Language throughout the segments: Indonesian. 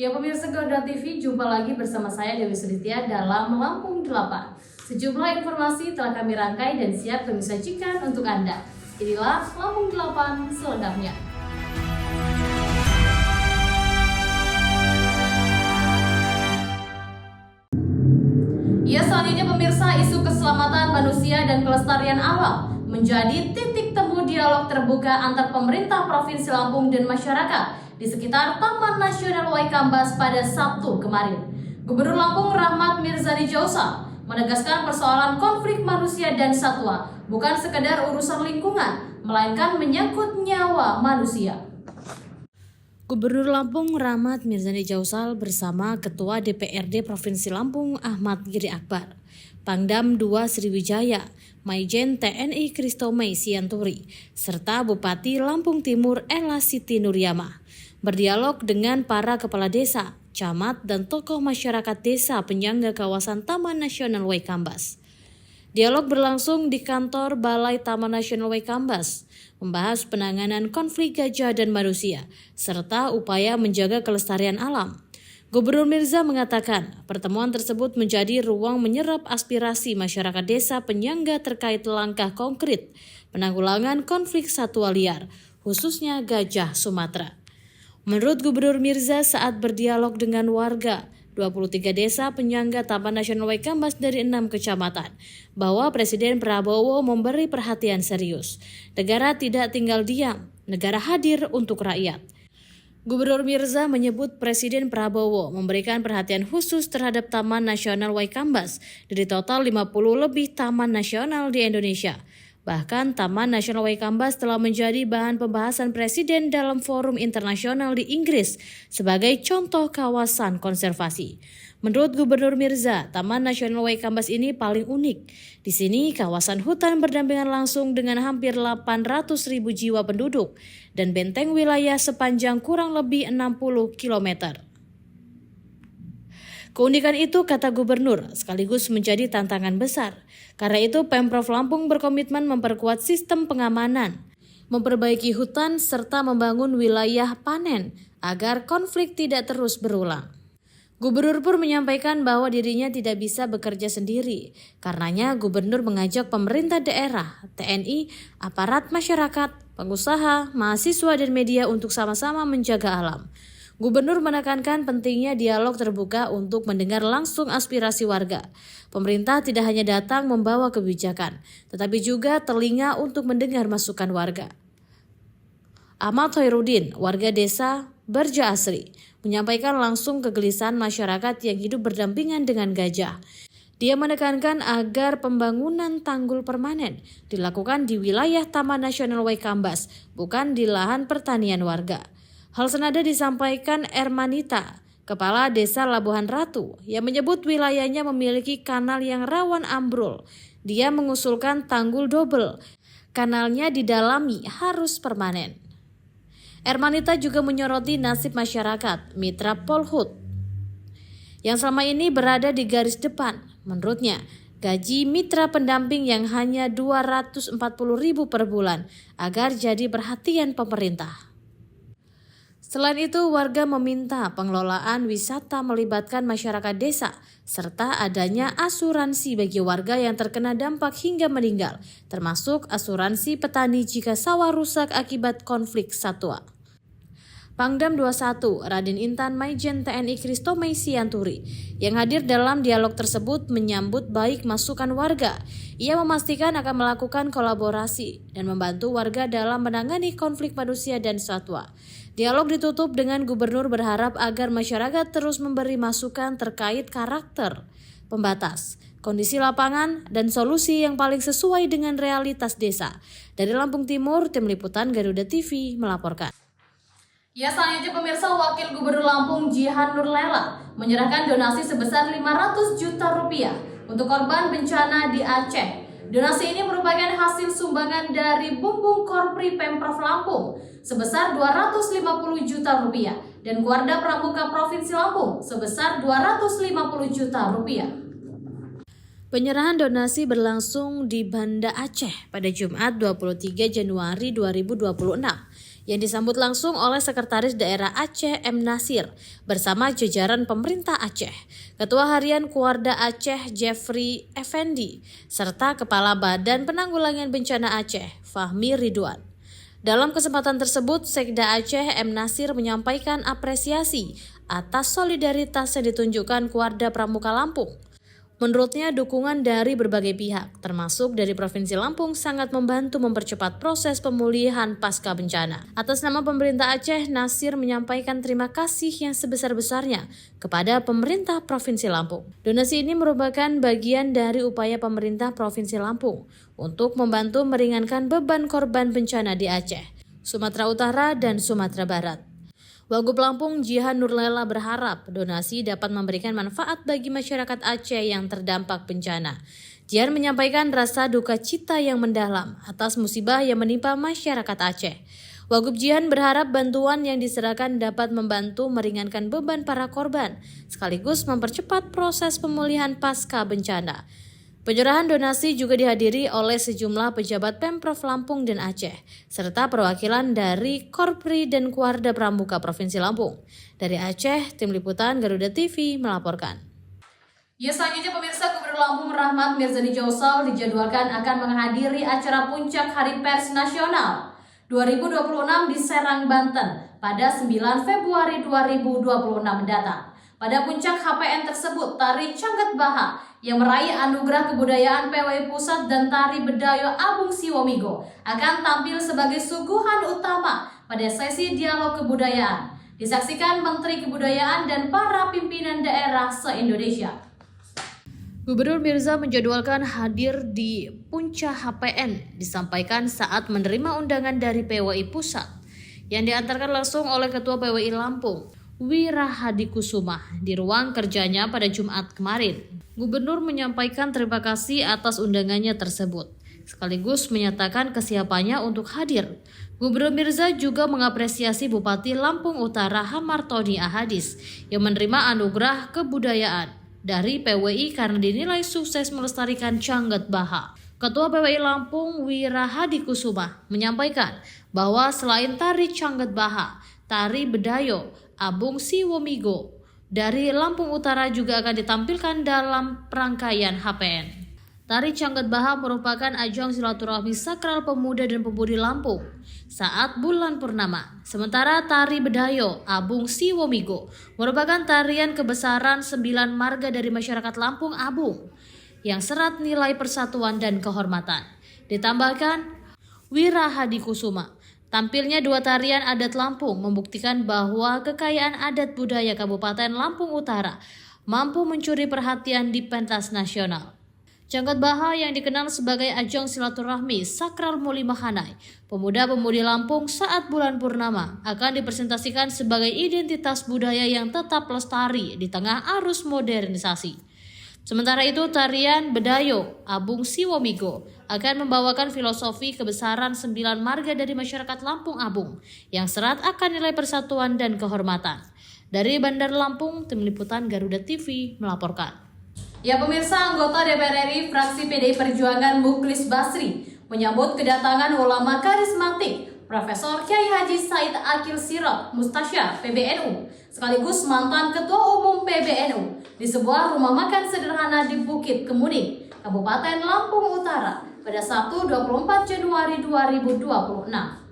Ya pemirsa Garuda TV, jumpa lagi bersama saya Dewi Sulitya dalam Lampung 8. Sejumlah informasi telah kami rangkai dan siap kami sajikan untuk Anda. Inilah Lampung 8 selengkapnya. Ya, selanjutnya pemirsa, isu keselamatan manusia dan kelestarian alam menjadi titik temu dialog terbuka antar pemerintah Provinsi Lampung dan masyarakat di sekitar Taman Nasional Waikambas pada Sabtu kemarin. Gubernur Lampung Rahmat Mirzani Jausal menegaskan persoalan konflik manusia dan satwa bukan sekedar urusan lingkungan, melainkan menyangkut nyawa manusia. Gubernur Lampung Rahmat Mirzani Jausal bersama Ketua DPRD Provinsi Lampung Ahmad Giri Akbar, Pangdam II Sriwijaya, Maijen TNI Kristomei Sianturi, serta Bupati Lampung Timur Ella Siti Nuryamah berdialog dengan para kepala desa, camat, dan tokoh masyarakat desa penyangga kawasan Taman Nasional Waikambas. Dialog berlangsung di kantor Balai Taman Nasional Waikambas, membahas penanganan konflik gajah dan manusia, serta upaya menjaga kelestarian alam. Gubernur Mirza mengatakan pertemuan tersebut menjadi ruang menyerap aspirasi masyarakat desa penyangga terkait langkah konkret penanggulangan konflik satwa liar, khususnya gajah Sumatera. Menurut Gubernur Mirza saat berdialog dengan warga 23 desa penyangga Taman Nasional Waikambas dari 6 kecamatan, bahwa Presiden Prabowo memberi perhatian serius. Negara tidak tinggal diam, negara hadir untuk rakyat. Gubernur Mirza menyebut Presiden Prabowo memberikan perhatian khusus terhadap Taman Nasional Waikambas dari total 50 lebih taman nasional di Indonesia. Bahkan Taman Nasional Waikambas telah menjadi bahan pembahasan Presiden dalam forum internasional di Inggris sebagai contoh kawasan konservasi. Menurut Gubernur Mirza, Taman Nasional Waikambas ini paling unik. Di sini kawasan hutan berdampingan langsung dengan hampir 800.000 jiwa penduduk dan benteng wilayah sepanjang kurang lebih 60 km. Keunikan itu, kata Gubernur, sekaligus menjadi tantangan besar. Karena itu Pemprov Lampung berkomitmen memperkuat sistem pengamanan, memperbaiki hutan, serta membangun wilayah panen agar konflik tidak terus berulang. Gubernur pun menyampaikan bahwa dirinya tidak bisa bekerja sendiri. Karenanya Gubernur mengajak pemerintah daerah, TNI, aparat masyarakat, pengusaha, mahasiswa, dan media untuk sama-sama menjaga alam. Gubernur menekankan pentingnya dialog terbuka untuk mendengar langsung aspirasi warga. Pemerintah tidak hanya datang membawa kebijakan, tetapi juga telinga untuk mendengar masukan warga. Ahmad Hoirudin, warga desa Berja Asri, menyampaikan langsung kegelisahan masyarakat yang hidup berdampingan dengan gajah. Dia menekankan agar pembangunan tanggul permanen dilakukan di wilayah Taman Nasional Waikambas, bukan di lahan pertanian warga. Hal senada disampaikan Ermanita, Kepala Desa Labuhan Ratu, yang menyebut wilayahnya memiliki kanal yang rawan ambrol. Dia mengusulkan tanggul double, kanalnya didalami harus permanen. Ermanita juga menyoroti nasib masyarakat mitra Polhut yang selama ini berada di garis depan. Menurutnya, gaji mitra pendamping yang hanya 240.000 per bulan agar jadi perhatian pemerintah. Selain itu, warga meminta pengelolaan wisata melibatkan masyarakat desa, serta adanya asuransi bagi warga yang terkena dampak hingga meninggal, termasuk asuransi petani jika sawah rusak akibat konflik satwa. Pangdam 21, Raden Intan Maijen TNI Kristomei Sianturi, yang hadir dalam dialog tersebut menyambut baik masukan warga. Ia memastikan akan melakukan kolaborasi dan membantu warga dalam menangani konflik manusia dan satwa. Dialog ditutup dengan Gubernur berharap agar masyarakat terus memberi masukan terkait karakter pembatas, kondisi lapangan, dan solusi yang paling sesuai dengan realitas desa. Dari Lampung Timur, Tim Liputan Garuda TV melaporkan. Ya, selanjutnya pemirsa, Wakil Gubernur Lampung Jihan Nurlela menyerahkan donasi sebesar 500 juta rupiah untuk korban bencana di Aceh. Donasi ini merupakan hasil sumbangan dari Bumbung Korpri Pemprov Lampung sebesar 250 juta rupiah dan Guarda Pramuka Provinsi Lampung sebesar 250 juta rupiah. Penyerahan donasi berlangsung di Banda Aceh pada Jumat 23 Januari 2026. yang disambut langsung oleh Sekretaris Daerah Aceh M. Nasir bersama jajaran pemerintah Aceh, Ketua Harian Kuarda Aceh Jeffrey Effendi, serta Kepala Badan Penanggulangan Bencana Aceh Fahmi Ridwan. Dalam kesempatan tersebut, Sekda Aceh M. Nasir menyampaikan apresiasi atas solidaritas yang ditunjukkan Kuarda Pramuka Lampung. Menurutnya, dukungan dari berbagai pihak, termasuk dari Provinsi Lampung, sangat membantu mempercepat proses pemulihan pasca bencana. Atas nama pemerintah Aceh, Nasir menyampaikan terima kasih yang sebesar-besarnya kepada pemerintah Provinsi Lampung. Donasi ini merupakan bagian dari upaya pemerintah Provinsi Lampung untuk membantu meringankan beban korban bencana di Aceh, Sumatera Utara, dan Sumatera Barat. Wagub Lampung Jihan Nurlela berharap donasi dapat memberikan manfaat bagi masyarakat Aceh yang terdampak bencana. Jihan menyampaikan rasa duka cita yang mendalam atas musibah yang menimpa masyarakat Aceh. Wagub Jihan berharap bantuan yang diserahkan dapat membantu meringankan beban para korban, sekaligus mempercepat proses pemulihan pasca bencana. Penyerahan donasi juga dihadiri oleh sejumlah pejabat Pemprov Lampung dan Aceh, serta perwakilan dari Korpri dan Kuarda Pramuka Provinsi Lampung. Dari Aceh, Tim Liputan Garuda TV melaporkan. Selanjutnya pemirsa, Gubernur Lampung Rahmat Mirzani Jausal dijadwalkan akan menghadiri acara Puncak Hari Pers Nasional 2026 di Serang, Banten pada 9 Februari 2026 mendatang. Pada puncak HPN tersebut, tari Cangget Baha yang meraih anugerah kebudayaan PWI Pusat dan tari Bedayo Abung Siwomigo akan tampil sebagai suguhan utama pada sesi dialog kebudayaan. Disaksikan Menteri Kebudayaan dan para pimpinan daerah se-Indonesia. Gubernur Mirza menjadwalkan hadir di puncak HPN disampaikan saat menerima undangan dari PWI Pusat yang diantarkan langsung oleh Ketua PWI Lampung, Wira Hadi Kusuma, di ruang kerjanya pada Jumat kemarin. Gubernur menyampaikan terima kasih atas undangannya tersebut, sekaligus menyatakan kesiapannya untuk hadir. Gubernur Mirza juga mengapresiasi Bupati Lampung Utara Hamartoni Ahadis yang menerima anugerah kebudayaan dari PWI karena dinilai sukses melestarikan Cangget Baha. Ketua PWI Lampung Wira Hadi Kusuma menyampaikan bahwa selain tari Cangget Baha, tari Bedayo Abung Siwomigo dari Lampung Utara juga akan ditampilkan dalam rangkaian HPN. Tari Cangget Baha merupakan ajang silaturahmi sakral pemuda dan pemudi Lampung saat bulan purnama. Sementara tari Bedayo Abung Siwomigo merupakan tarian kebesaran 9 marga dari masyarakat Lampung Abung yang serat nilai persatuan dan kehormatan. Ditambahkan Wira Hadi Kusuma, tampilnya dua tarian adat Lampung membuktikan bahwa kekayaan adat budaya Kabupaten Lampung Utara mampu mencuri perhatian di pentas nasional. Cangget Baha yang dikenal sebagai ajang silaturahmi sakral Muli Mahanai, pemuda-pemudi Lampung saat bulan purnama akan dipresentasikan sebagai identitas budaya yang tetap lestari di tengah arus modernisasi. Sementara itu, tarian Bedayo Abung Siwomigo akan membawakan filosofi kebesaran 9 marga dari masyarakat Lampung Abung yang serat akan nilai persatuan dan kehormatan. Dari Bandar Lampung, Tim Liputan Garuda TV melaporkan. Ya pemirsa, anggota DPR RI fraksi PDI Perjuangan Mukhlis Basri menyambut kedatangan ulama karismatik Profesor Kiai Haji Said Akil Sirot Mustasyar PBNU sekaligus mantan Ketua Umum PBNU di sebuah rumah makan sederhana di Bukit Kemuning, Kabupaten Lampung Utara pada Sabtu 24 Januari 2026.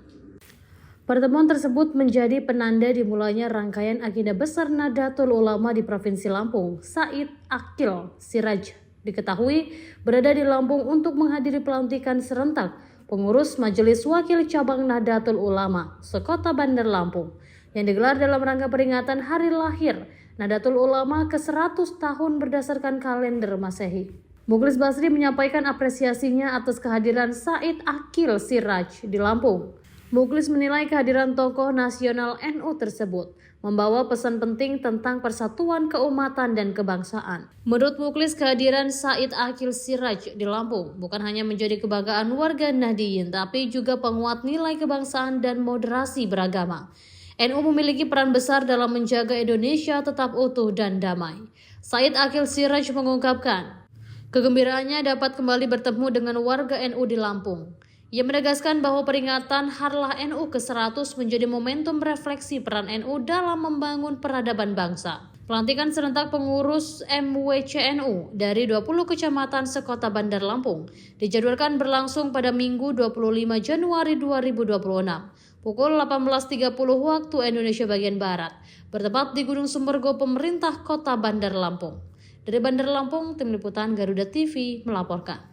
Pertemuan tersebut menjadi penanda dimulainya rangkaian agenda besar Nahdlatul Ulama di Provinsi Lampung. Said Akil Siraj diketahui berada di Lampung untuk menghadiri pelantikan serentak pengurus Majelis Wakil Cabang Nahdlatul Ulama sekota Bandar Lampung yang digelar dalam rangka peringatan hari lahir Nahdlatul Ulama ke-100 tahun berdasarkan kalender Masehi. Mukhlis Basri menyampaikan apresiasinya atas kehadiran Said Akil Siraj di Lampung. Mukhlis menilai kehadiran tokoh nasional NU tersebut membawa pesan penting tentang persatuan keumatan dan kebangsaan. Menurut Mukhlis, kehadiran Said Akil Siraj di Lampung bukan hanya menjadi kebanggaan warga Nahdiyin, tapi juga penguat nilai kebangsaan dan moderasi beragama. NU memiliki peran besar dalam menjaga Indonesia tetap utuh dan damai. Said Akil Siraj mengungkapkan kegembiraannya dapat kembali bertemu dengan warga NU di Lampung. Ia menegaskan bahwa peringatan Harlah NU ke-100 menjadi momentum refleksi peran NU dalam membangun peradaban bangsa. Pelantikan serentak pengurus MWCNU dari 20 kecamatan sekota Bandar Lampung dijadwalkan berlangsung pada Minggu 25 Januari 2026 pukul 18.30 waktu Indonesia bagian Barat, bertempat di Gunung Sumbergo pemerintah kota Bandar Lampung. Dari Bandar Lampung, tim liputan Garuda TV melaporkan.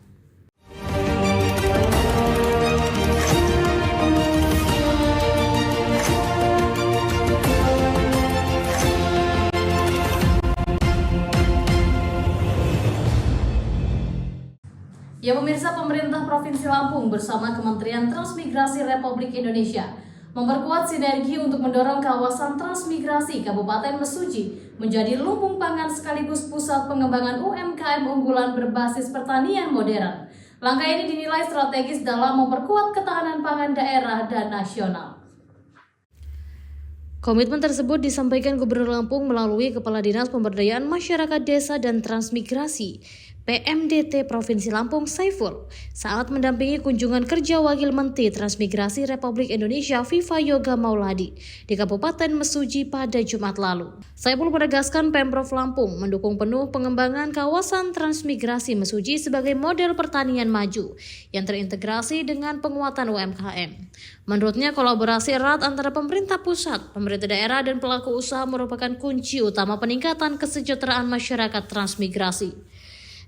Ya pemirsa, pemerintah Provinsi Lampung bersama Kementerian Transmigrasi Republik Indonesia memperkuat sinergi untuk mendorong kawasan transmigrasi Kabupaten Mesuji menjadi lumbung pangan sekaligus pusat pengembangan UMKM unggulan berbasis pertanian modern. Langkah ini dinilai strategis dalam memperkuat ketahanan pangan daerah dan nasional. Komitmen tersebut disampaikan Gubernur Lampung melalui Kepala Dinas Pemberdayaan Masyarakat Desa dan Transmigrasi PMDT Provinsi Lampung Saiful saat mendampingi kunjungan kerja Wakil Menteri Transmigrasi Republik Indonesia Viva Yoga Mauladi di Kabupaten Mesuji pada Jumat lalu. Saiful menegaskan Pemprov Lampung mendukung penuh pengembangan kawasan transmigrasi Mesuji sebagai model pertanian maju yang terintegrasi dengan penguatan UMKM. Menurutnya, kolaborasi erat antara pemerintah pusat, pemerintah daerah, dan pelaku usaha merupakan kunci utama peningkatan kesejahteraan masyarakat transmigrasi.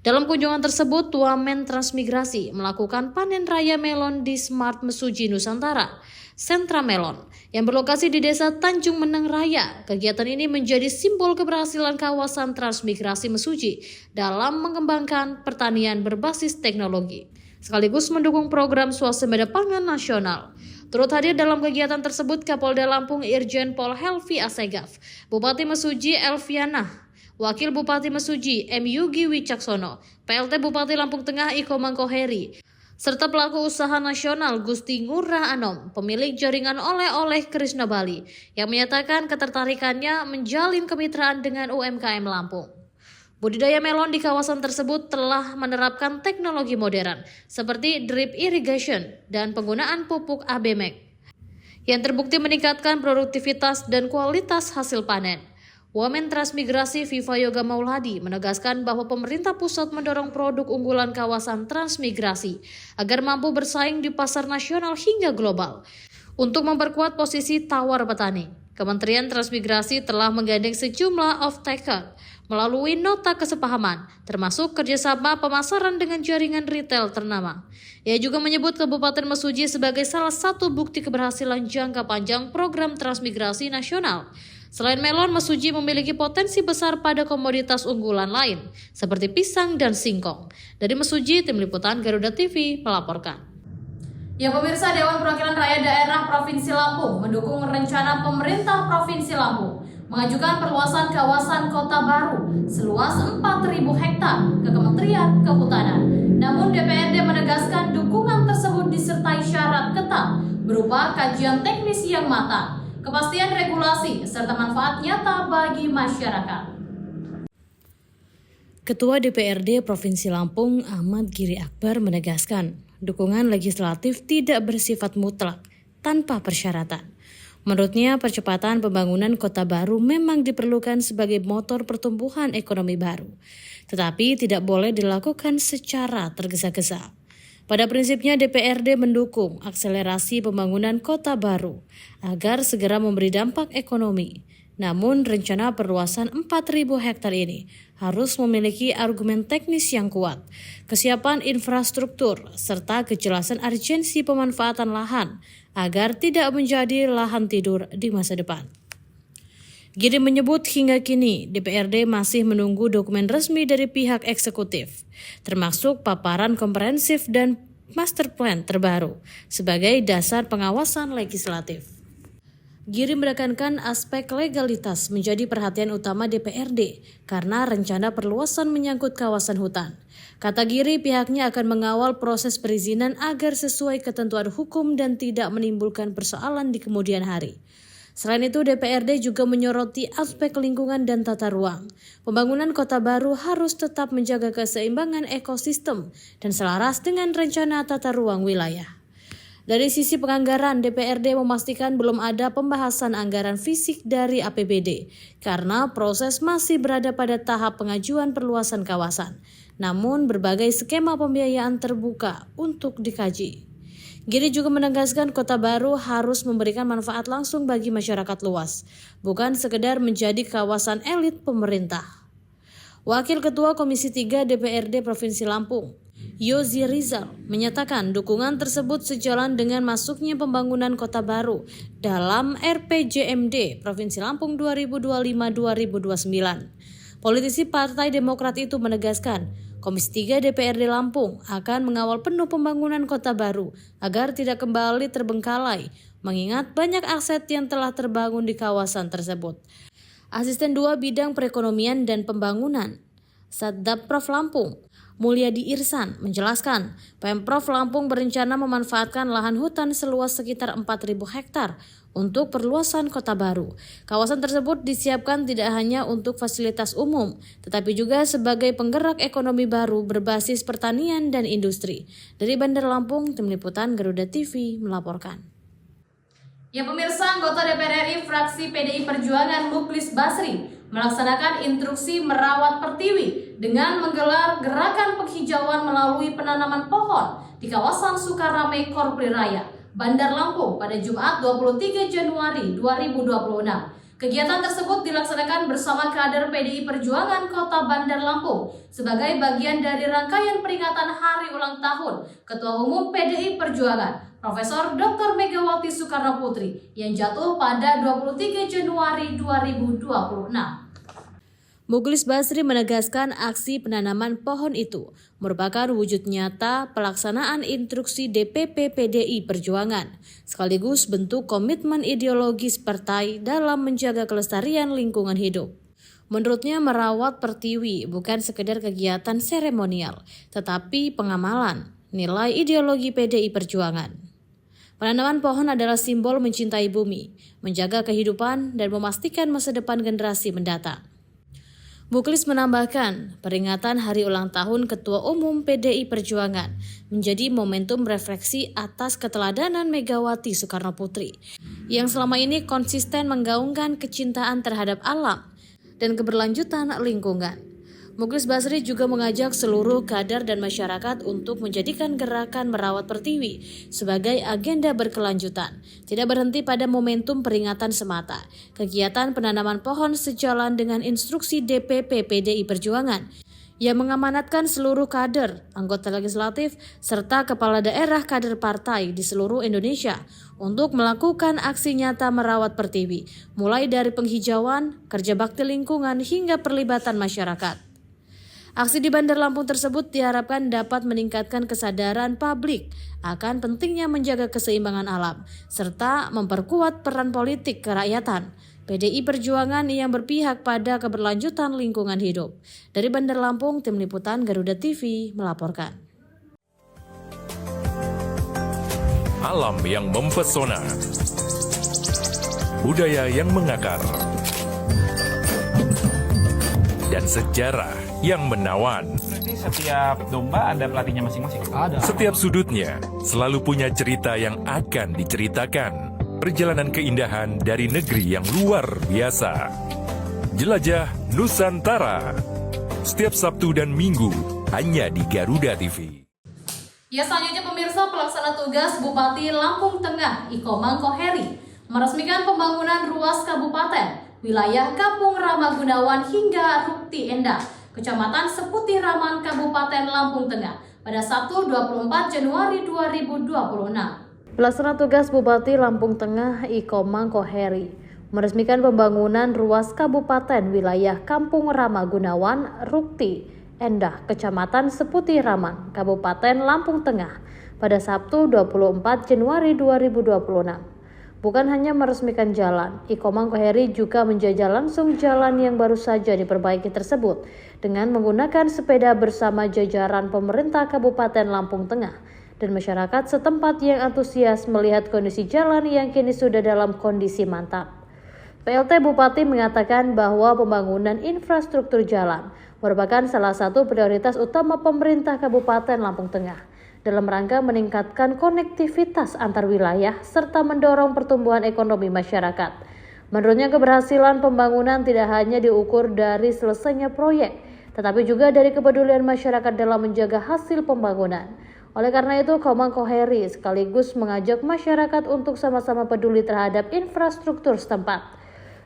Dalam kunjungan tersebut, Wamen Transmigrasi melakukan panen raya melon di Smart Mesuji Nusantara, Sentra Melon, yang berlokasi di Desa Tanjung Meneng Raya. Kegiatan ini menjadi simbol keberhasilan kawasan transmigrasi Mesuji dalam mengembangkan pertanian berbasis teknologi, sekaligus mendukung program swasembada pangan nasional. Turut hadir dalam kegiatan tersebut Kapolda Lampung Irjen Pol Helvi Asegaf, Bupati Mesuji Elviana, Wakil Bupati Mesuji M. Yugi Wicaksono, PLT Bupati Lampung Tengah Iko Mangkoheri, serta pelaku usaha nasional Gusti Ngurah Anom, pemilik jaringan oleh-oleh Krishna Bali, yang menyatakan ketertarikannya menjalin kemitraan dengan UMKM Lampung. Budidaya melon di kawasan tersebut telah menerapkan teknologi modern seperti drip irrigation dan penggunaan pupuk ABMEC yang terbukti meningkatkan produktivitas dan kualitas hasil panen. Wamen Transmigrasi Viva Yoga Mauladi menegaskan bahwa pemerintah pusat mendorong produk unggulan kawasan transmigrasi agar mampu bersaing di pasar nasional hingga global. Untuk memperkuat posisi tawar petani, Kementerian Transmigrasi telah menggandeng sejumlah off-taker melalui nota kesepahaman, termasuk kerjasama pemasaran dengan jaringan retail ternama. Ia juga menyebut Kabupaten Mesuji sebagai salah satu bukti keberhasilan jangka panjang program transmigrasi nasional. Selain melon, Mesuji memiliki potensi besar pada komoditas unggulan lain, seperti pisang dan singkong. Dari Mesuji, tim liputan Garuda TV melaporkan. Ya pemirsa, Dewan Perwakilan Rakyat Daerah Provinsi Lampung mendukung rencana pemerintah Provinsi Lampung mengajukan perluasan kawasan kota baru seluas 4.000 hektar ke Kementerian Kehutanan. Namun DPRD menegaskan dukungan tersebut disertai syarat ketat berupa kajian teknis yang matang, kepastian regulasi, serta manfaat nyata bagi masyarakat. Ketua DPRD Provinsi Lampung Ahmad Giri Akbar menegaskan dukungan legislatif tidak bersifat mutlak tanpa persyaratan. Menurutnya, percepatan pembangunan kota baru memang diperlukan sebagai motor pertumbuhan ekonomi baru, tetapi tidak boleh dilakukan secara tergesa-gesa. Pada prinsipnya, DPRD mendukung akselerasi pembangunan kota baru agar segera memberi dampak ekonomi. Namun, rencana perluasan 4.000 hektar ini harus memiliki argumen teknis yang kuat, kesiapan infrastruktur, serta kejelasan urgensi pemanfaatan lahan agar tidak menjadi lahan tidur di masa depan. Giri menyebut hingga kini DPRD masih menunggu dokumen resmi dari pihak eksekutif, termasuk paparan komprehensif dan master plan terbaru sebagai dasar pengawasan legislatif. Giri menekankan aspek legalitas menjadi perhatian utama DPRD karena rencana perluasan menyangkut kawasan hutan. Kata Giri, pihaknya akan mengawal proses perizinan agar sesuai ketentuan hukum dan tidak menimbulkan persoalan di kemudian hari. Selain itu, DPRD juga menyoroti aspek lingkungan dan tata ruang. Pembangunan kota baru harus tetap menjaga keseimbangan ekosistem dan selaras dengan rencana tata ruang wilayah. Dari sisi penganggaran, DPRD memastikan belum ada pembahasan anggaran fisik dari APBD karena proses masih berada pada tahap pengajuan perluasan kawasan. Namun berbagai skema pembiayaan terbuka untuk dikaji. Giri juga menegaskan Kota Baru harus memberikan manfaat langsung bagi masyarakat luas, bukan sekedar menjadi kawasan elit pemerintah. Wakil Ketua Komisi 3 DPRD Provinsi Lampung, Yozi Rizal, menyatakan dukungan tersebut sejalan dengan masuknya pembangunan Kota Baru dalam RPJMD Provinsi Lampung 2025-2029. Politisi Partai Demokrat itu menegaskan, Komisi 3 DPRD Lampung akan mengawal penuh pembangunan Kota Baru agar tidak kembali terbengkalai, mengingat banyak aset yang telah terbangun di kawasan tersebut. Asisten 2 Bidang Perekonomian dan Pembangunan, Satdapprov Lampung, Mulyadi Irsan, menjelaskan Pemprov Lampung berencana memanfaatkan lahan hutan seluas sekitar 4.000 hektar untuk perluasan Kota Baru. Kawasan tersebut disiapkan tidak hanya untuk fasilitas umum, tetapi juga sebagai penggerak ekonomi baru berbasis pertanian dan industri. Dari Bandar Lampung, Tim Liputan Garuda TV melaporkan. Ya pemirsa, anggota DPR RI fraksi PDI Perjuangan Muklis Basri melaksanakan instruksi merawat pertiwi dengan menggelar gerakan penghijauan melalui penanaman pohon di kawasan Sukarame Korpri Raya, Bandar Lampung pada Jumat 23 Januari 2026. Kegiatan tersebut dilaksanakan bersama kader PDI Perjuangan Kota Bandar Lampung sebagai bagian dari rangkaian peringatan Hari Ulang Tahun Ketua Umum PDI Perjuangan Profesor Dr. Megawati Soekarno Putri yang jatuh pada 23 Januari 2026. Muklis Basri menegaskan aksi penanaman pohon itu merupakan wujud nyata pelaksanaan instruksi DPP PDI Perjuangan, sekaligus bentuk komitmen ideologis partai dalam menjaga kelestarian lingkungan hidup. Menurutnya merawat pertiwi bukan sekedar kegiatan seremonial, tetapi pengamalan nilai ideologi PDI Perjuangan. Penanaman pohon adalah simbol mencintai bumi, menjaga kehidupan, dan memastikan masa depan generasi mendatang. Muklis menambahkan, peringatan Hari Ulang Tahun Ketua Umum PDI Perjuangan menjadi momentum refleksi atas keteladanan Megawati Soekarno Putri yang selama ini konsisten menggaungkan kecintaan terhadap alam dan keberlanjutan lingkungan. Muklis Basri juga mengajak seluruh kader dan masyarakat untuk menjadikan gerakan merawat pertiwi sebagai agenda berkelanjutan, tidak berhenti pada momentum peringatan semata. Kegiatan penanaman pohon sejalan dengan instruksi DPP PDI Perjuangan yang mengamanatkan seluruh kader, anggota legislatif, serta kepala daerah kader partai di seluruh Indonesia untuk melakukan aksi nyata merawat pertiwi, mulai dari penghijauan, kerja bakti lingkungan, hingga perlibatan masyarakat. Aksi di Bandar Lampung tersebut diharapkan dapat meningkatkan kesadaran publik akan pentingnya menjaga keseimbangan alam, serta memperkuat peran politik kerakyatan PDI Perjuangan yang berpihak pada keberlanjutan lingkungan hidup. Dari Bandar Lampung, Tim Liputan Garuda TV melaporkan. Alam yang mempesona, budaya yang mengakar, dan sejarah yang menawan. Setiap domba ada pelatihnya masing-masing. Setiap sudutnya selalu punya cerita yang akan diceritakan. Perjalanan keindahan dari negeri yang luar biasa. Jelajah Nusantara. Setiap Sabtu dan Minggu hanya di Garuda TV. Ya selanjutnya pemirsa, pelaksana tugas Bupati Lampung Tengah Ikomang Koheri meresmikan pembangunan ruas kabupaten wilayah Kampung Ramagunawan hingga Rukti Endah, Kecamatan Seputih Raman, Kabupaten Lampung Tengah pada Sabtu 24 Januari 2026. Pelaksana tugas Bupati Lampung Tengah Ikomang Koheri meresmikan pembangunan ruas kabupaten wilayah Kampung Ramagunawan, Rukti Endah, Kecamatan Seputih Raman, Kabupaten Lampung Tengah pada Sabtu 24 Januari 2026. Bukan hanya meresmikan jalan, Ikomang Koheri juga menjajal langsung jalan yang baru saja diperbaiki tersebut dengan menggunakan sepeda bersama jajaran pemerintah Kabupaten Lampung Tengah dan masyarakat setempat yang antusias melihat kondisi jalan yang kini sudah dalam kondisi mantap. PLT Bupati mengatakan bahwa pembangunan infrastruktur jalan merupakan salah satu prioritas utama pemerintah Kabupaten Lampung Tengah dalam rangka meningkatkan konektivitas antar wilayah serta mendorong pertumbuhan ekonomi masyarakat. Menurutnya, keberhasilan pembangunan tidak hanya diukur dari selesainya proyek, tetapi juga dari kepedulian masyarakat dalam menjaga hasil pembangunan. Oleh karena itu, Komangko Heri sekaligus mengajak masyarakat untuk sama-sama peduli terhadap infrastruktur setempat.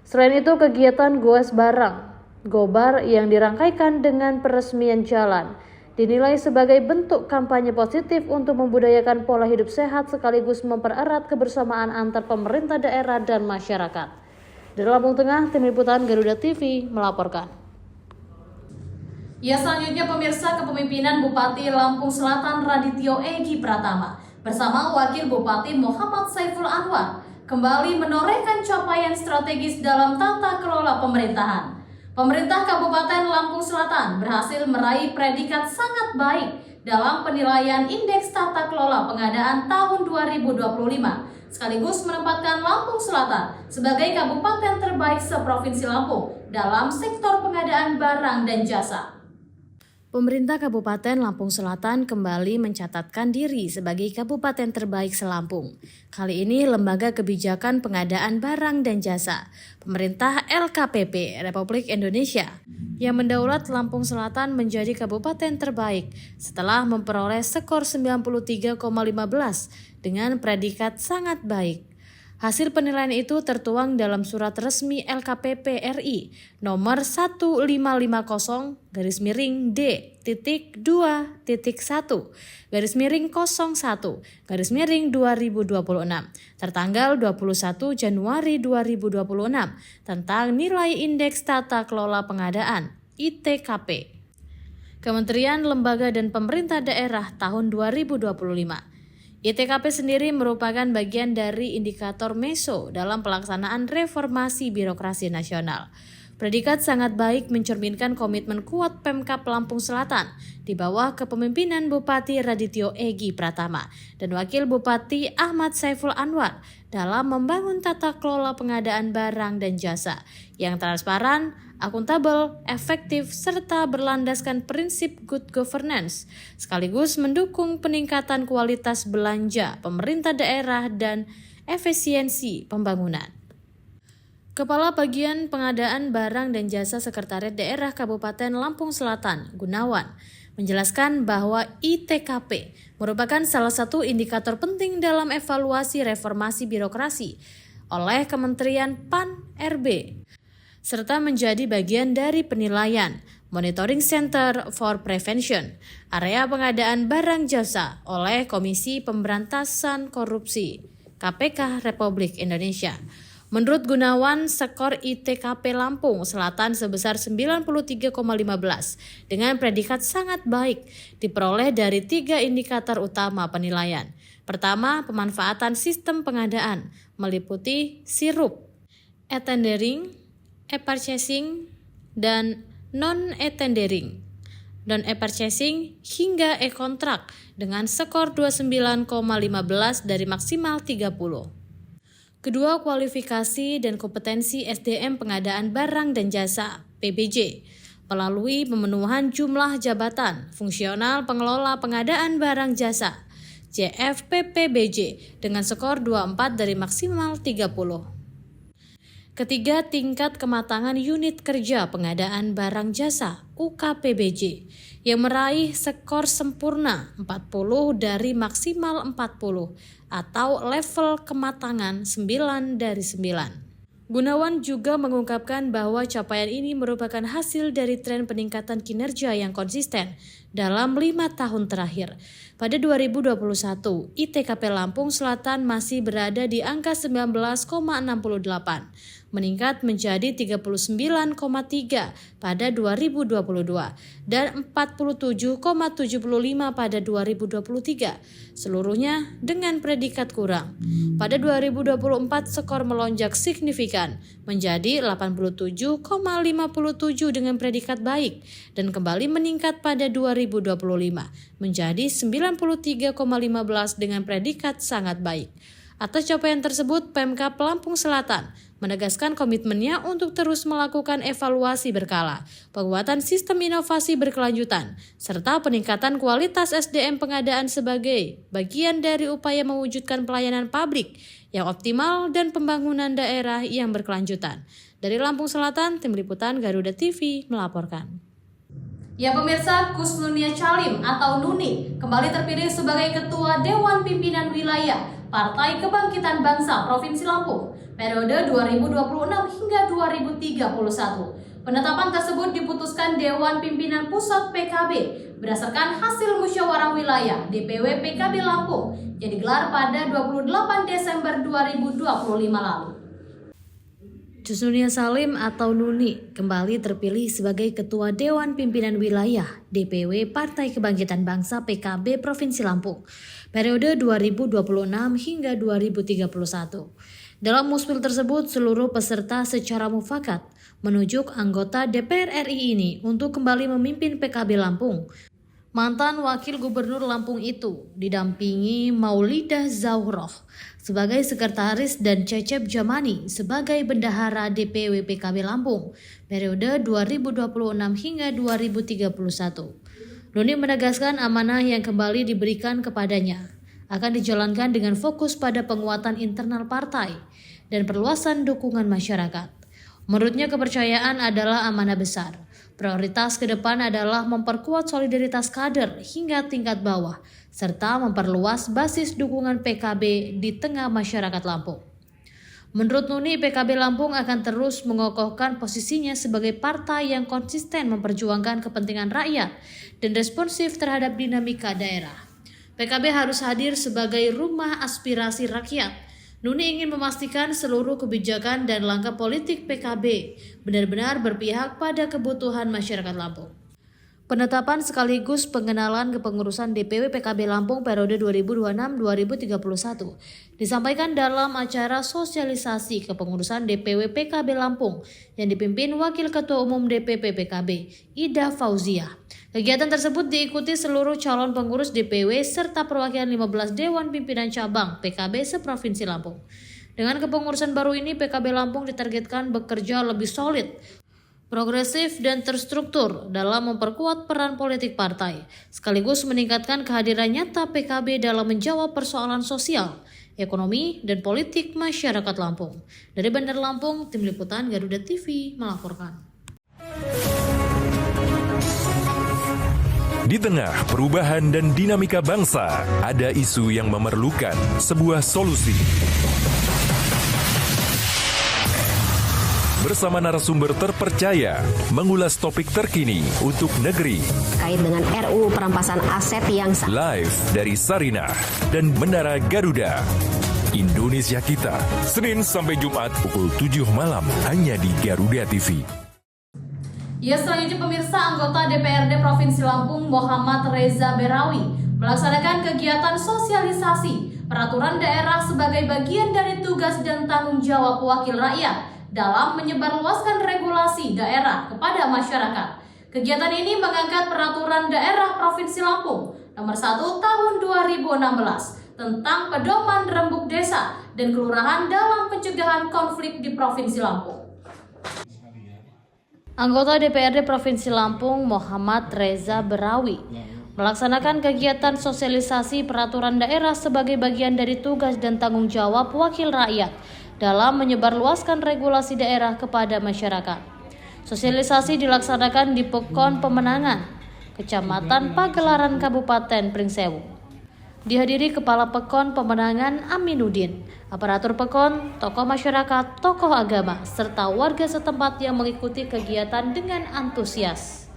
Selain itu, kegiatan goes barang Gobar yang dirangkaikan dengan peresmian jalan dinilai sebagai bentuk kampanye positif untuk membudayakan pola hidup sehat sekaligus mempererat kebersamaan antar pemerintah daerah dan masyarakat. Dari Lampung Tengah, Tim Liputan Garuda TV melaporkan. Ya, selanjutnya pemirsa, kepemimpinan Bupati Lampung Selatan Radityo Egi Pratama bersama Wakil Bupati Muhammad Saiful Anwar kembali menorehkan capaian strategis dalam tata kelola pemerintahan. Pemerintah Kabupaten Lampung Selatan berhasil meraih predikat sangat baik dalam penilaian Indeks Tata Kelola Pengadaan tahun 2025, sekaligus menempatkan Lampung Selatan sebagai kabupaten terbaik seprovinsi Lampung dalam sektor pengadaan barang dan jasa. Pemerintah Kabupaten Lampung Selatan kembali mencatatkan diri sebagai kabupaten terbaik se-Lampung. Kali ini Lembaga Kebijakan Pengadaan Barang dan Jasa, Pemerintah LKPP Republik Indonesia, yang mendaulat Lampung Selatan menjadi kabupaten terbaik setelah memperoleh skor 93,15 dengan predikat sangat baik. Hasil penilaian itu tertuang dalam surat resmi LKPP RI nomor 15-2-D-2.1/01/2026 tertanggal 21 Januari 2026 tentang nilai Indeks Tata Kelola Pengadaan (ITKP) Kementerian, Lembaga, dan Pemerintah Daerah tahun 2025. ITKP sendiri merupakan bagian dari indikator MESO dalam pelaksanaan reformasi birokrasi nasional. Predikat sangat baik mencerminkan komitmen kuat Pemkab Lampung Selatan di bawah kepemimpinan Bupati Radityo Egi Pratama dan Wakil Bupati Ahmad Saiful Anwar dalam membangun tata kelola pengadaan barang dan jasa yang transparan, akuntabel, efektif, serta berlandaskan prinsip good governance, sekaligus mendukung peningkatan kualitas belanja pemerintah daerah dan efisiensi pembangunan. Kepala Bagian Pengadaan Barang dan Jasa Sekretariat Daerah Kabupaten Lampung Selatan, Gunawan, menjelaskan bahwa ITKP merupakan salah satu indikator penting dalam evaluasi reformasi birokrasi oleh Kementerian PAN-RB, serta menjadi bagian dari penilaian Monitoring Center for Prevention Area Pengadaan Barang Jasa oleh Komisi Pemberantasan Korupsi KPK Republik Indonesia. Menurut Gunawan, skor ITKP Lampung Selatan sebesar 93,15 dengan predikat sangat baik diperoleh dari 3 indikator utama penilaian. Pertama, pemanfaatan sistem pengadaan meliputi sirup, e-tendering, e-purchasing, dan non-e-tendering, non-e-purchasing hingga e-kontrak dengan skor 29,15 dari maksimal 30. Kedua, kualifikasi dan kompetensi SDM pengadaan barang dan jasa (PBJ) melalui pemenuhan jumlah jabatan fungsional pengelola pengadaan barang jasa JFPPBJ dengan skor 24 dari maksimal 30. Ketiga, tingkat kematangan unit kerja pengadaan barang jasa UKPBJ yang meraih skor sempurna 40 dari maksimal 40 atau level kematangan 9 dari 9. Gunawan juga mengungkapkan bahwa capaian ini merupakan hasil dari tren peningkatan kinerja yang konsisten dalam 5 tahun terakhir. Pada 2021, ITKP Lampung Selatan masih berada di angka 19,68, meningkat menjadi 39,3 pada 2022 dan 47,75 pada 2023, seluruhnya dengan predikat kurang. Pada 2024 skor melonjak signifikan menjadi 87,57 dengan predikat baik dan kembali meningkat pada 2025 menjadi 93,15 dengan predikat sangat baik. Atas capaian tersebut, Pemkab Lampung Selatan menegaskan komitmennya untuk terus melakukan evaluasi berkala, penguatan sistem inovasi berkelanjutan, serta peningkatan kualitas SDM pengadaan sebagai bagian dari upaya mewujudkan pelayanan publik yang optimal dan pembangunan daerah yang berkelanjutan. Dari Lampung Selatan, Tim Liputan Garuda TV melaporkan. Ya pemirsa, Kusnunia Calim atau Nuni kembali terpilih sebagai Ketua Dewan Pimpinan Wilayah Partai Kebangkitan Bangsa Provinsi Lampung periode 2026 hingga 2031. Penetapan tersebut diputuskan Dewan Pimpinan Pusat PKB berdasarkan hasil musyawarah wilayah DPW PKB Lampung yang digelar pada 28 Desember 2025 lalu. Kusnunia Calim atau Nuni kembali terpilih sebagai Ketua Dewan Pimpinan Wilayah DPW Partai Kebangkitan Bangsa PKB Provinsi Lampung periode 2026 hingga 2031. Dalam muspil tersebut, seluruh peserta secara mufakat menunjuk anggota DPR RI ini untuk kembali memimpin PKB Lampung. Mantan Wakil Gubernur Lampung itu didampingi Maulidah Zauroh sebagai sekretaris dan Cecep Jamani sebagai bendahara DPW PKB Lampung periode 2026 hingga 2031. Nuni menegaskan amanah yang kembali diberikan kepadanya akan dijalankan dengan fokus pada penguatan internal partai dan perluasan dukungan masyarakat. Menurutnya kepercayaan adalah amanah besar. Prioritas ke depan adalah memperkuat solidaritas kader hingga tingkat bawah, serta memperluas basis dukungan PKB di tengah masyarakat Lampung. Menurut Nuni, PKB Lampung akan terus mengokohkan posisinya sebagai partai yang konsisten memperjuangkan kepentingan rakyat dan responsif terhadap dinamika daerah. PKB harus hadir sebagai rumah aspirasi rakyat. Nuni ingin memastikan seluruh kebijakan dan langkah politik PKB benar-benar berpihak pada kebutuhan masyarakat Lampung. Penetapan sekaligus pengenalan kepengurusan DPW PKB Lampung periode 2026-2031 disampaikan dalam acara sosialisasi kepengurusan DPW PKB Lampung yang dipimpin Wakil Ketua Umum DPP PKB, Ida Fauzia. Kegiatan tersebut diikuti seluruh calon pengurus DPW serta perwakilan 15 Dewan Pimpinan Cabang PKB seprovinsi Lampung. Dengan kepengurusan baru ini, PKB Lampung ditargetkan bekerja lebih solid, progresif dan terstruktur dalam memperkuat peran politik partai, sekaligus meningkatkan kehadiran nyata PKB dalam menjawab persoalan sosial, ekonomi, dan politik masyarakat Lampung. Dari Bandar Lampung, Tim Liputan Garuda TV melaporkan. Di tengah perubahan dan dinamika bangsa, ada isu yang memerlukan sebuah solusi. Bersama narasumber terpercaya, mengulas topik terkini untuk negeri. Terkait dengan RUU perampasan aset yang Live dari Sarinah dan Menara Garuda. Indonesia Kita, Senin sampai Jumat pukul 7 malam hanya di Garuda TV. Ya, selanjutnya pemirsa, anggota DPRD Provinsi Lampung Muhammad Reza Berawi melaksanakan kegiatan sosialisasi peraturan daerah sebagai bagian dari tugas dan tanggung jawab wakil rakyat dalam menyebarluaskan regulasi daerah kepada masyarakat. Kegiatan ini mengangkat peraturan daerah Provinsi Lampung nomor 1 tahun 2016 tentang pedoman rembuk desa dan kelurahan dalam pencegahan konflik di Provinsi Lampung. Anggota DPRD Provinsi Lampung Muhammad Reza Berawi melaksanakan kegiatan sosialisasi peraturan daerah sebagai bagian dari tugas dan tanggung jawab wakil rakyat dalam menyebarluaskan regulasi daerah kepada masyarakat. Sosialisasi dilaksanakan di Pekon Pemenangan, Kecamatan Pagelaran, Kabupaten Pringsewu. Dihadiri Kepala Pekon Pemenangan Aminuddin, aparatur Pekon, tokoh masyarakat, tokoh agama, serta warga setempat yang mengikuti kegiatan dengan antusias.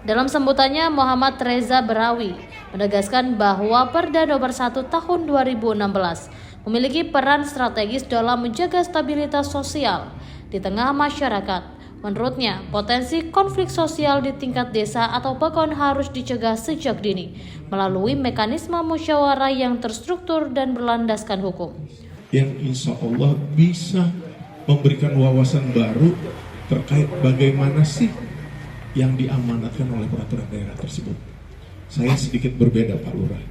Dalam sambutannya, Muhammad Reza Berawi menegaskan bahwa Perda Nomor 1 Tahun 2016 memiliki peran strategis dalam menjaga stabilitas sosial di tengah masyarakat. Menurutnya, potensi konflik sosial di tingkat desa atau Pekon harus dicegah sejak dini melalui mekanisme musyawarah yang terstruktur dan berlandaskan hukum. Yang insya Allah bisa memberikan wawasan baru terkait bagaimana sih yang diamanatkan oleh peraturan daerah tersebut. Saya sedikit berbeda Pak Lurah.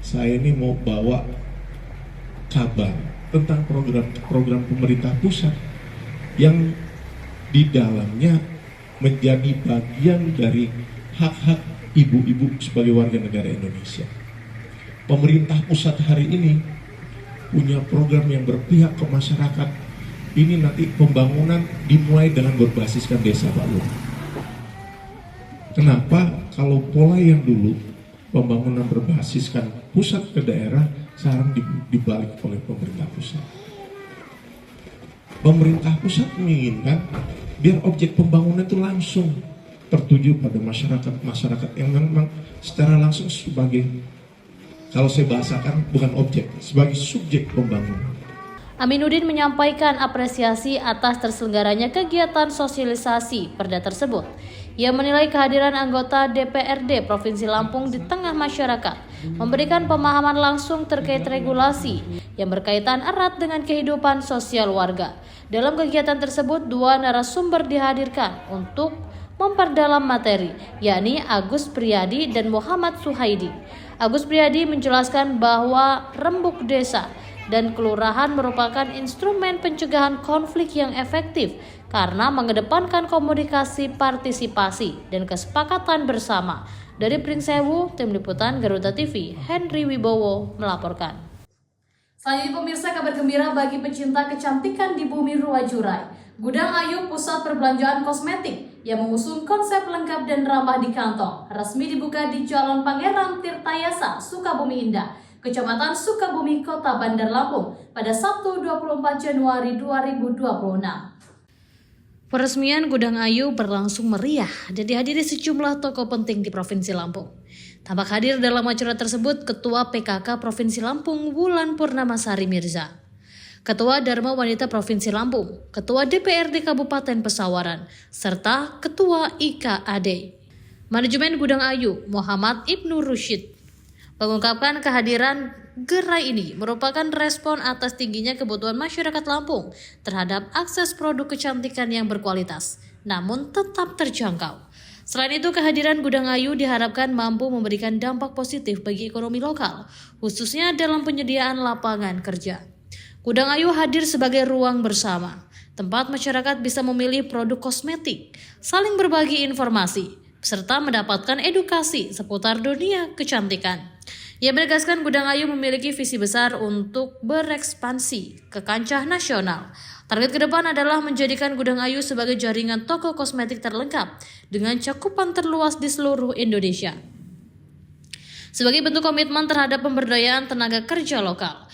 Saya ini mau bawa kabar tentang program pemerintah pusat yang di dalamnya menjadi bagian dari hak-hak ibu-ibu sebagai warga negara Indonesia. Pemerintah pusat hari ini punya program yang berpihak ke masyarakat. Ini nanti pembangunan dimulai dengan berbasiskan desa, Pak Lur. Kenapa? Kalau pola yang dulu pembangunan berbasiskan pusat ke daerah, sekarang dibalik oleh pemerintah pusat. Pemerintah pusat menginginkan biar objek pembangunan itu langsung tertuju pada masyarakat yang memang secara langsung sebagai, kalau saya bahasakan bukan objek, sebagai subjek pembangunan. Aminuddin menyampaikan apresiasi atas terselenggaranya kegiatan sosialisasi perda tersebut. Ia menilai kehadiran anggota DPRD Provinsi Lampung di tengah masyarakat memberikan pemahaman langsung terkait regulasi yang berkaitan erat dengan kehidupan sosial warga. Dalam kegiatan tersebut, 2 narasumber dihadirkan untuk memperdalam materi, yakni Agus Priyadi dan Muhammad Suhaidi. Agus Priyadi menjelaskan bahwa rembuk desa dan kelurahan merupakan instrumen pencegahan konflik yang efektif karena mengedepankan komunikasi, partisipasi, dan kesepakatan bersama. Dari Pringsewu, Tim Liputan Garuda TV, Henry Wibowo melaporkan. Selanjutnya pemirsa, kabar gembira bagi pecinta kecantikan di bumi Ruwajurai. Gudang Ayu, pusat perbelanjaan kosmetik yang mengusung konsep lengkap dan ramah di kantong, resmi dibuka di Jalan Pangeran Tirtayasa, Sukabumi Indah, Kecamatan Sukabumi, Kota Bandar Lampung pada Sabtu 24 Januari 2026. Peresmian Gudang Ayu berlangsung meriah dan dihadiri sejumlah tokoh penting di Provinsi Lampung. Tampak hadir dalam acara tersebut Ketua PKK Provinsi Lampung Wulan Purnamasari Mirza, Ketua Dharma Wanita Provinsi Lampung, Ketua DPRD Kabupaten Pesawaran, serta Ketua IKAD. Manajemen Gudang Ayu, Muhammad Ibnu Rusyid, mengungkapkan kehadiran gerai ini merupakan respon atas tingginya kebutuhan masyarakat Lampung terhadap akses produk kecantikan yang berkualitas, namun tetap terjangkau. Selain itu, kehadiran Gudang Ayu diharapkan mampu memberikan dampak positif bagi ekonomi lokal, khususnya dalam penyediaan lapangan kerja. Gudang Ayu hadir sebagai ruang bersama, tempat masyarakat bisa memilih produk kosmetik, saling berbagi informasi, serta mendapatkan edukasi seputar dunia kecantikan. Ia menegaskan Gudang Ayu memiliki visi besar untuk berekspansi ke kancah nasional. Target ke depan adalah menjadikan Gudang Ayu sebagai jaringan toko kosmetik terlengkap dengan cakupan terluas di seluruh Indonesia. Sebagai bentuk komitmen terhadap pemberdayaan tenaga kerja lokal,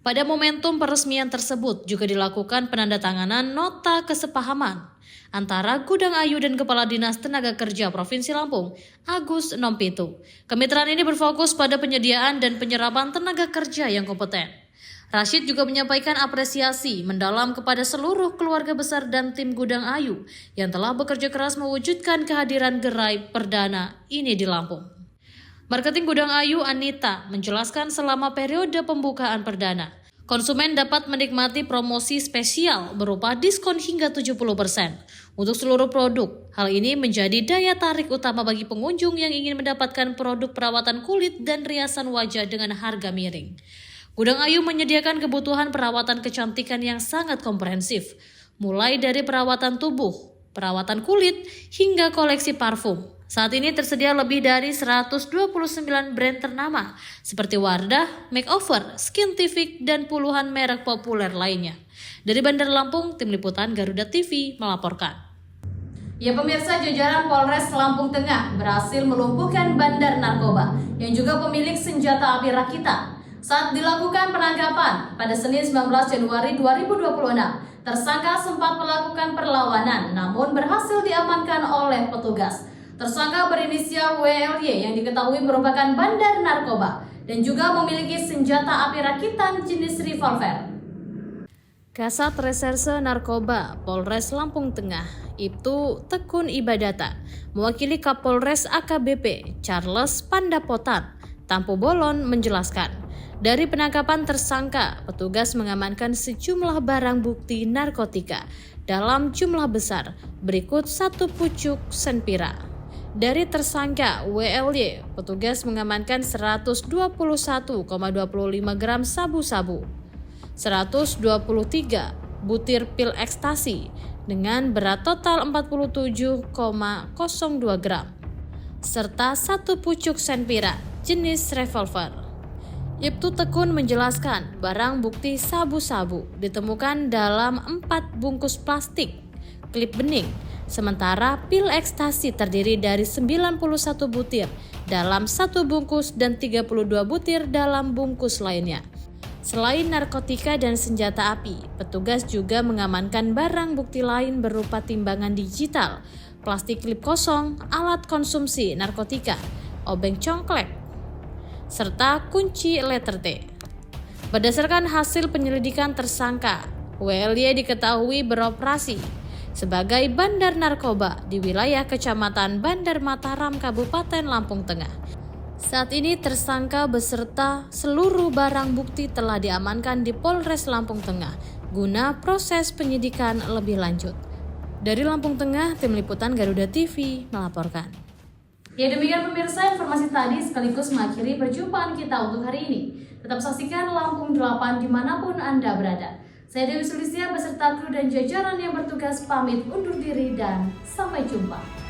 pada momentum peresmian tersebut juga dilakukan penandatanganan nota kesepahaman antara Gudang Ayu dan Kepala Dinas Tenaga Kerja Provinsi Lampung, Agus Nompitu. Kemitraan ini berfokus pada penyediaan dan penyerapan tenaga kerja yang kompeten. Rashid juga menyampaikan apresiasi mendalam kepada seluruh keluarga besar dan tim Gudang Ayu yang telah bekerja keras mewujudkan kehadiran gerai perdana ini di Lampung. Marketing Gudang Ayu Anita menjelaskan selama periode pembukaan perdana, konsumen dapat menikmati promosi spesial berupa diskon hingga 70% untuk seluruh produk. Hal ini menjadi daya tarik utama bagi pengunjung yang ingin mendapatkan produk perawatan kulit dan riasan wajah dengan harga miring. Gudang Ayu menyediakan kebutuhan perawatan kecantikan yang sangat komprehensif, mulai dari perawatan tubuh, perawatan kulit, hingga koleksi parfum. Saat ini tersedia lebih dari 129 brand ternama seperti Wardah, Makeover, Skintific, dan puluhan merek populer lainnya. Dari Bandar Lampung, Tim Liputan Garuda TV melaporkan. Ya pemirsa, jajaran Polres Lampung Tengah berhasil melumpuhkan bandar narkoba yang juga pemilik senjata api rakitan. Saat dilakukan penangkapan pada Senin 19 Januari 2026, tersangka sempat melakukan perlawanan namun berhasil diamankan oleh petugas. Tersangka berinisial WLY yang diketahui merupakan bandar narkoba dan juga memiliki senjata api rakitan jenis revolver. Kasat Reserse Narkoba Polres Lampung Tengah, Ibtu Tekun Ibadata, mewakili Kapolres AKBP Charles Pandapotan, Tampu Bolon menjelaskan, dari penangkapan tersangka, petugas mengamankan sejumlah barang bukti narkotika dalam jumlah besar, berikut 1 pucuk senpira. Dari tersangka WLY, petugas mengamankan 121,25 gram sabu-sabu, 123 butir pil ekstasi dengan berat total 47,02 gram, serta 1 pucuk senpira jenis revolver. Ibtu Tekun menjelaskan barang bukti sabu-sabu ditemukan dalam 4 bungkus plastik klip bening, sementara pil ekstasi terdiri dari 91 butir dalam 1 bungkus dan 32 butir dalam bungkus lainnya. Selain narkotika dan senjata api, petugas juga mengamankan barang bukti lain berupa timbangan digital, plastik klip kosong, alat konsumsi narkotika, obeng congklek, serta kunci letter T. Berdasarkan hasil penyelidikan tersangka, WLY diketahui beroperasi sebagai bandar narkoba di wilayah Kecamatan Bandar Mataram, Kabupaten Lampung Tengah. Saat ini tersangka beserta seluruh barang bukti telah diamankan di Polres Lampung Tengah guna proses penyidikan lebih lanjut. Dari Lampung Tengah, Tim Liputan Garuda TV melaporkan. Ya, demikian pemirsa informasi tadi sekaligus mengakhiri perjumpaan kita untuk hari ini. Tetap saksikan Lampung 8 dimanapun Anda berada. Saya Dewi Sulistya beserta kru dan jajaran yang bertugas pamit undur diri dan sampai jumpa.